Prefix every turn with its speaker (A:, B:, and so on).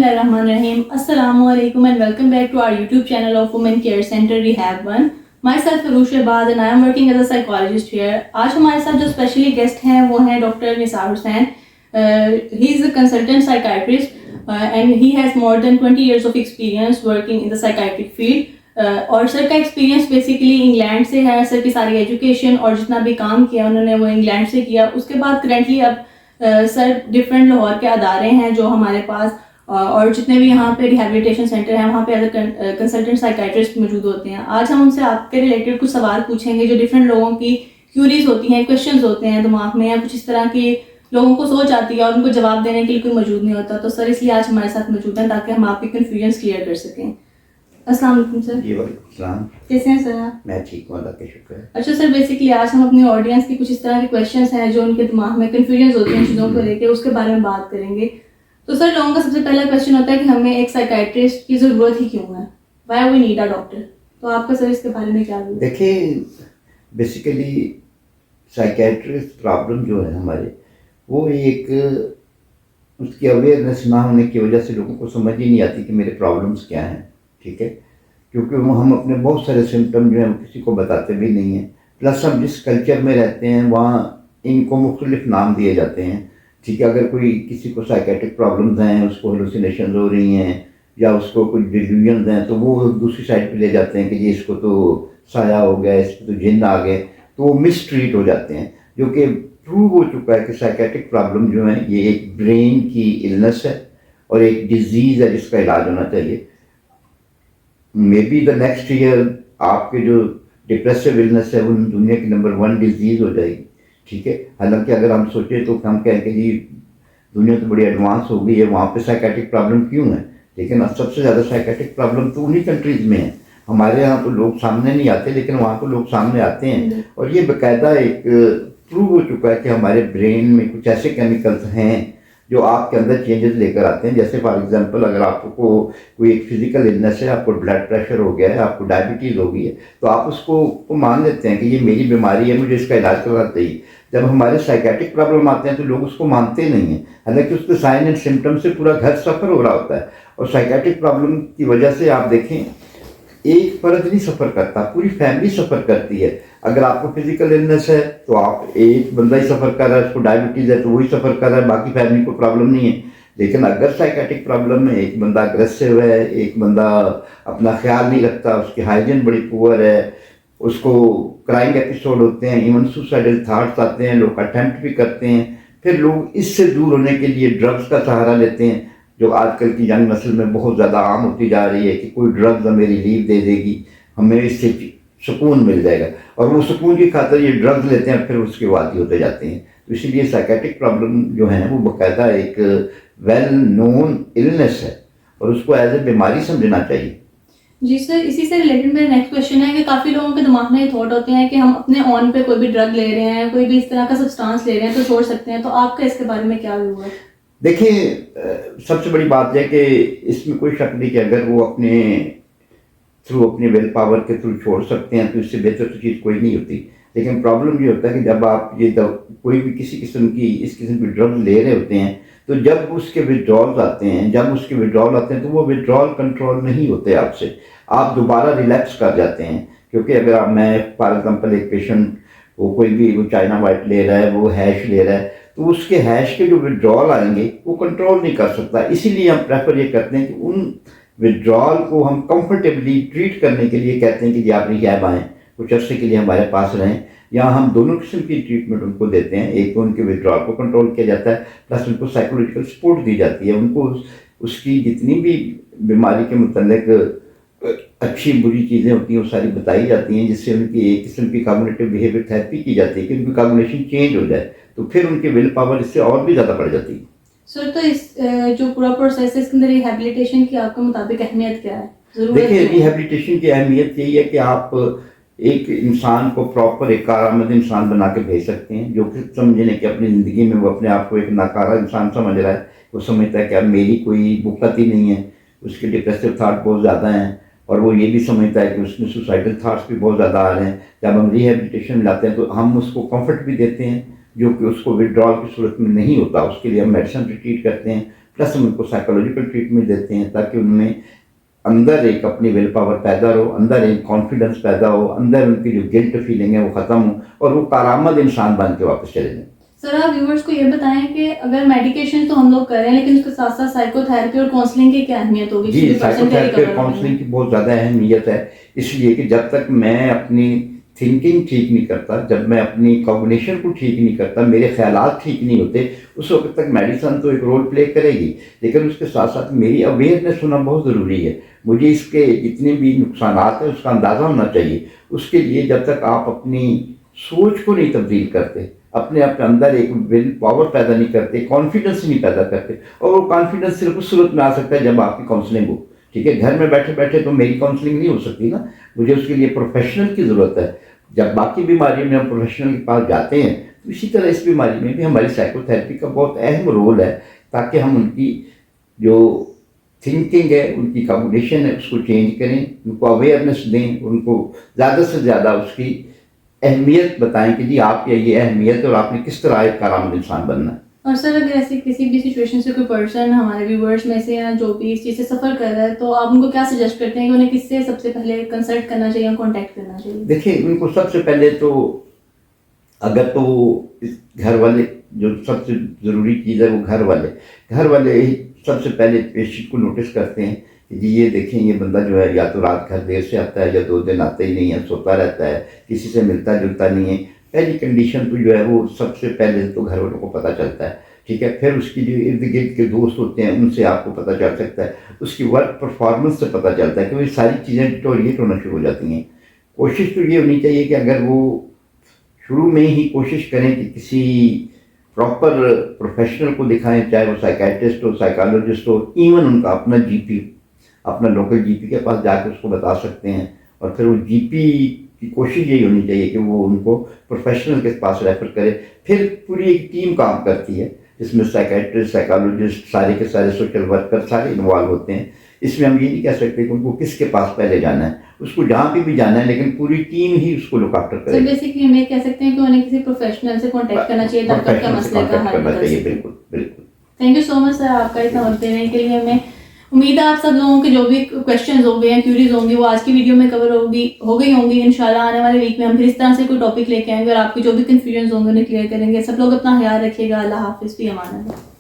A: Bismillahirrahmanirrahim. Assalamualaikum and welcome back to our YouTube channel of Women Care Center Rehab One. Myself Arush Abad and I am working as a psychologist here. आज हमारे साथ जो specially guest हैं वो हैं doctor Nisar Hussain. He is a consultant psychiatrist and he has more than 20 years of experience working in the psychiatric field. और sir का experience basically England से है. सर की सारी एजुकेशन और जितना भी काम किया उन्होंने वो इंग्लैंड से किया. उसके बाद करेंटली अब सर डिफरेंट लाहौर के अदारे हैं जो हमारे पास और जितने भी यहाँ पे रिहैबिलिटेशन सेंटर हैं वहाँ पे एज अ कंसल्टेंट साइकाइट्रिस्ट मौजूद होते हैं. आज हम उनसे आपके रिलेटेड कुछ सवाल पूछेंगे जो डिफरेंट लोगों की क्यूरीज होती हैं, क्वेश्चंस होते हैं दिमाग में, या कुछ इस तरह की लोगों को सोच आती है और उनको जवाब देने के लिए कोई मौजूद नहीं होता. तो सर इसलिए आज हमारे साथ मौजूद हैं ताकि हम आपके कन्फ्यूजन क्लियर कर सकें. अस्सलाम वालेकुम सर.
B: जी वालेकुम.
A: कैसे हैं सर आप?
B: मैं ठीक हूँ, अल्लाह का शुक्र है.
A: अच्छा सर, बेसिकली आज हम अपनी ऑडियंस की कुछ इस तरह के क्वेश्चंस हैं जो उनके दिमाग में कन्फ्यूजन होते हैं चीज़ों को लेके, उसके बारे में बात करेंगे. तो सर लोगों का सबसे पहला क्वेश्चन होता है कि हमें एक साइकाइट्रिस्ट की ज़रूरत ही क्यों है? Why we need a doctor? तो आपका सर इसके बारे में क्या है?
B: देखिए, बेसिकली साइकेट्रिस्ट प्रॉब्लम जो है हमारे, वो एक उसकी अवेयरनेस ना होने की वजह से लोगों को समझ ही नहीं आती कि मेरे प्रॉब्लम्स क्या हैं. ठीक है, क्योंकि वो हम अपने बहुत सारे सिम्टम जो हैं किसी को बताते भी नहीं हैं. प्लस हम जिस कल्चर में रहते हैं वहाँ इनको मुख्तलिफ नाम दिए जाते हैं. ठीक है, अगर कोई किसी को साइकेट्रिक प्रॉब्लम्स हैं, उसको हेलुसिनेशंस हो रही हैं या उसको कुछ डिल्यूजन्स हैं, तो वो दूसरी साइड पे ले जाते हैं कि जी इसको तो साया हो गया, इसको तो जिन्न आ गए, तो वो मिसट्रीट हो जाते हैं. जो कि प्रूव हो चुका है कि साइकेट्रिक प्रॉब्लम जो है ये एक ब्रेन की इलनेस है और एक डिजीज़ है जिसका इलाज होना चाहिए. May be the next year आपके जो डिप्रेसिव इलनेस है वो दुनिया की नंबर 1 डिजीज़ हो जाएगी. ठीक है, हालांकि अगर हम सोचें तो हम कहें कि जी दुनिया तो बड़ी एडवांस हो गई है, वहाँ पे साइकेट्रिक प्रॉब्लम क्यों है? लेकिन अब सबसे ज़्यादा साइकेट्रिक प्रॉब्लम तो उन्हीं कंट्रीज़ में है. हमारे यहाँ तो लोग सामने नहीं आते, लेकिन वहाँ तो लोग सामने आते हैं. और ये बाकायदा एक प्रूव हो चुका है कि हमारे ब्रेन में कुछ ऐसे केमिकल्स हैं जो आपके अंदर चेंजेस लेकर आते हैं. जैसे फॉर एग्जांपल, अगर आपको कोई एक फिजिकल इलनेस है, आपको ब्लड प्रेशर हो गया है, आपको डायबिटीज़ हो गई है, तो आप उसको मान लेते हैं कि ये मेरी बीमारी है, मुझे इसका इलाज करना चाहिए. जब हमारे साइकेट्रिक प्रॉब्लम आते हैं तो लोग उसको मानते नहीं हैं, हालांकि उसके साइन एंड सिम्टम से पूरा घर सफ़र हो रहा होता है. और साइकेट्रिक प्रॉब्लम की वजह से आप देखें, एक फ़र्द नहीं सफ़र करता, पूरी फैमिली सफ़र करती है. अगर आपको फिजिकल इलनेस है तो आप एक बंदा ही सफ़र कर रहा है, उसको डायबिटीज़ है तो वही सफ़र कर रहा है, बाकी फैमिली को प्रॉब्लम नहीं है. लेकिन अगर साइकेट्रिक प्रॉब्लम में एक बंदा अग्रेसिव है, एक बंदा अपना ख्याल नहीं रखता, उसकी हाइजीन बड़ी पुअर है, उसको क्राइम एपिसोड होते हैं, इवन सुसाइडल थाट्स आते हैं, लोग अटेम्प्ट भी करते हैं, फिर लोग इससे दूर होने के लिए ड्रग्स का सहारा लेते हैं, जो आजकल की यंग नस्ल में बहुत ज़्यादा आम होती जा रही है कि कोई ड्रग्स हमें रिलीफ दे देगी, हमें इससे सुकून मिल जाएगा, और वो सुकून की खातिर ये ड्रग्स लेते हैं, फिर उसके वादी होते जाते हैं. तो इसीलिए साइकेट्रिक प्रॉब्लम जो है वो बाकायदा एक वेल नोन इलनेस है और उसको एज ए बीमारी समझना चाहिए.
A: जी सर, इसी से रिलेटेड मेरा नेक्स्ट क्वेश्चन है कि काफ़ी लोगों के दिमाग में ये थॉट होते हैं कि हम अपने ऑन पे कोई भी ड्रग ले रहे हैं, कोई भी इस तरह का सब्सटेंस ले रहे हैं तो छोड़ सकते हैं. तो आपका इसके बारे में क्या व्यू है?
B: देखिए, सबसे बड़ी बात यह कि इसमें कोई शक नहीं कि अगर वो अपने विल पावर के थ्रू छोड़ सकते हैं तो इससे बेहतर तो चीज़ कोई नहीं होती. लेकिन प्रॉब्लम ये होता है कि जब आप ये कोई भी इस किस्म की ड्रग्स ले रहे होते हैं, तो जब उसके विड्रॉल्स आते हैं तो वो विड्रॉल कंट्रोल नहीं होते आपसे, आप दोबारा रिलैप्स कर जाते हैं. क्योंकि अगर मैं फॉर एग्जांपल एक पेशेंट वो कोई भी वो चाइना वाइट ले रहा है, वो हैश ले रहा है, तो उसके हैश के जो विड्रॉल आएंगे वो कंट्रोल नहीं कर सकता. इसीलिए हम प्रेफर ये करते हैं कि उन विड्रॉल को हम कंफर्टेबली ट्रीट करने के लिए कहते हैं कि जी आप रिहैब आएँ, कुछ अर्से के लिए हमारे पास रहें. यहाँ हम दोनों किस्म की ट्रीटमेंट उनको देते हैं. एक तो उनके विड्रॉल को कंट्रोल किया जाता है, प्लस उनको साइकोलॉजिकल सपोर्ट दी जाती है. उनको उसकी जितनी भी बीमारी के मुतल्लिक अच्छी बुरी चीज़ें होती हैं वो सारी बताई जाती हैं, जिससे उनकी एक किस्म की कॉग्निटिव बिहेवियर थेरेपी की जाती है कि उनकी कॉग्निशन चेंज हो जाए, तो फिर उनकी विल पावर इससे और भी ज़्यादा बढ़ जाती है.
A: सर, तो इस जो पूरा प्रोसेस है इसके अंदर रिहैबिलिटेशन की आपके मुताबिक अहमियत क्या है?
B: देखिए, रिहैबिलिटेशन की अहमियत यही है कि आप एक इंसान को प्रॉपर एक कारआमद इंसान बना के भेज सकते हैं, जो कि समझने कि अपनी ज़िंदगी में वो अपने आप को एक नाकारा इंसान समझ रहा है. वो समझता है कि अब मेरी कोई बुकत ही नहीं है, उसके डिप्रेसिव थाट बहुत ज़्यादा हैं, और वो ये भी समझता है कि उसमें सुसाइडल थाट्स भी बहुत ज़्यादा आ रहे हैं. जब हम रिहैबिलिटेशन लाते हैं तो हम उसको कंफर्ट भी देते हैं, जो कि उसको विड्रॉल की सूरत में नहीं होता. उसके लिए हम मेडिसिन ट्रीट करते हैं, प्लस हम उनको साइकोलॉजिकल ट्रीटमेंट देते हैं ताकि उनमें अंदर एक अपनी विल पावर पैदा हो, अंदर एक कॉन्फिडेंस पैदा हो, अंदर उनकी जो गिल्ट फीलिंग है वो ख़त्म हो और वो कारामद इंसान बन के वापस चले जाएं।
A: सर आप व्यूअर्स को ये बताएं कि अगर मेडिकेशन तो हम लोग कर रहे हैं लेकिन उसके साथ साथ साइकोथेरेपी और काउंसलिंग की क्या अहमियत होगी?
B: जी,
A: किसी भी person के
B: साइकोथेरेपी और
A: recover
B: काउंसलिंग की बहुत ज़्यादा अहमियत है, इसलिए कि जब तक मैं अपनी थिंकिंग ठीक नहीं करता, जब मैं अपनी कॉग्निशन को ठीक नहीं करता, मेरे ख्यालात ठीक नहीं होते, उस वक्त तक मेडिसिन तो एक रोल प्ले करेगी, लेकिन उसके साथ साथ मेरी अवेयरनेस होना बहुत ज़रूरी है। मुझे इसके जितने भी नुकसानात हैं उसका अंदाज़ा होना चाहिए। उसके लिए जब तक आप अपनी सोच को नहीं तब्दील करते, अपने आप के अंदर एक विल पावर पैदा नहीं करते, कॉन्फिडेंस नहीं पैदा करते, और वो कॉन्फिडेंस सिर्फ उस सूरत में आ सकता है जब आपकी काउंसलिंग हो। ठीक है, घर में बैठे बैठे तो मेरी काउंसलिंग नहीं हो सकती ना, मुझे उसके लिए प्रोफेशनल की ज़रूरत है। जब बाकी बीमारियों में हम प्रोफेशनल के पास जाते हैं तो इसी तरह इस बीमारी में भी हमारी साइकोथेरेपी का बहुत अहम रोल है, ताकि हम उनकी जो थिंकिंग है, उनकी कॉग्निशन है, उसको चेंज करें, उनको अवेयरनेस दें, उनको ज़्यादा से ज़्यादा उसकी अहमियत बताएं कि जी आपकी ये अहमियत है और आपने किस तरह एक कारामद इंसान बनना है।
A: और सर अगर ऐसी किसी भी सिचुएशन से कोई पर्सन हमारे व्यूअर्स में से या जो भी इस चीज़ से सफ़र कर रहा है तो आप उनको क्या सजेस्ट करते हैं कि उन्हें किससे सबसे पहले कंसल्ट करना चाहिए या कॉन्टैक्ट करना चाहिए?
B: देखिए, उनको सबसे पहले तो अगर तो इस घर वाले, जो सबसे ज़रूरी चीज़ है वो घर वाले ही सबसे पहले पेशेंट को नोटिस करते हैं कि जी ये देखें, ये बंदा जो है या तो रात घर देर से आता है या 2 दिन आता ही नहीं है, सोता रहता है, किसी से मिलता जुलता नहीं है। पहली कंडीशन तो जो है वो सबसे पहले तो घर वालों को पता चलता है। ठीक है, फिर उसकी जो इर्द गिर्द के दोस्त होते हैं उनसे आपको पता चल सकता है, उसकी वर्क परफॉर्मेंस से पता चलता है कि वो सारी चीज़ें डिटोरिएट होना शुरू हो जाती हैं। कोशिश तो ये होनी चाहिए कि अगर वो शुरू में ही कोशिश करें कि किसी प्रॉपर प्रोफेशनल को दिखाएं, चाहे वो साइकेट्रिस्ट हो, साइकोलॉजिस्ट हो, इवन उनका अपना जीपी, अपना लोकल जीपी के पास जाकर उसको बता सकते हैं। और फिर वो जीपी की कोशिश यही होनी चाहिए कि वो उनको प्रोफेशनल के पास रेफर करे। फिर पूरी एक टीम काम करती है जिसमें साइकेट्रिस्ट, साइकोलॉजिस्ट, सारे के सारे सोशल वर्कर सारे इन्वॉल्व होते हैं। इसमें हम ये नहीं कह सकते कि उनको किसके पास पहले जाना है, उसको जहाँ पे भी जाना है, लेकिन पूरी टीम ही उसको लुक आफ्टर
A: सर
B: करेगी।
A: बेसिकली हम ये कह सकते हैं कि उन्हें किसी प्रोफेशनल से कॉन्टैक्ट करना चाहिए ताकि उनका मसले का हल
B: करना
A: निकल
B: चाहिए।
A: सके।
B: बिल्कुल बिल्कुल।
A: Thank you so much sir आपका इतना वक्त देने के लिए। हमें उम्मीद है आप सब लोगों के जो भी क्वेश्चंस होंगे या क्यूरीज होंगी वो आज की वीडियो में कवर हो गई होंगी। इंशाल्लाह आने वाले वीक में हम फिर इस तरह से कोई टॉपिक लेके आएंगे और आपके जो भी कंफ्यूजन होंगे उन्हें क्लियर करेंगे। सब लोग अपना ख्याल रखिएगा। अल्लाह हाफिज़, भी अमान अल्लाह।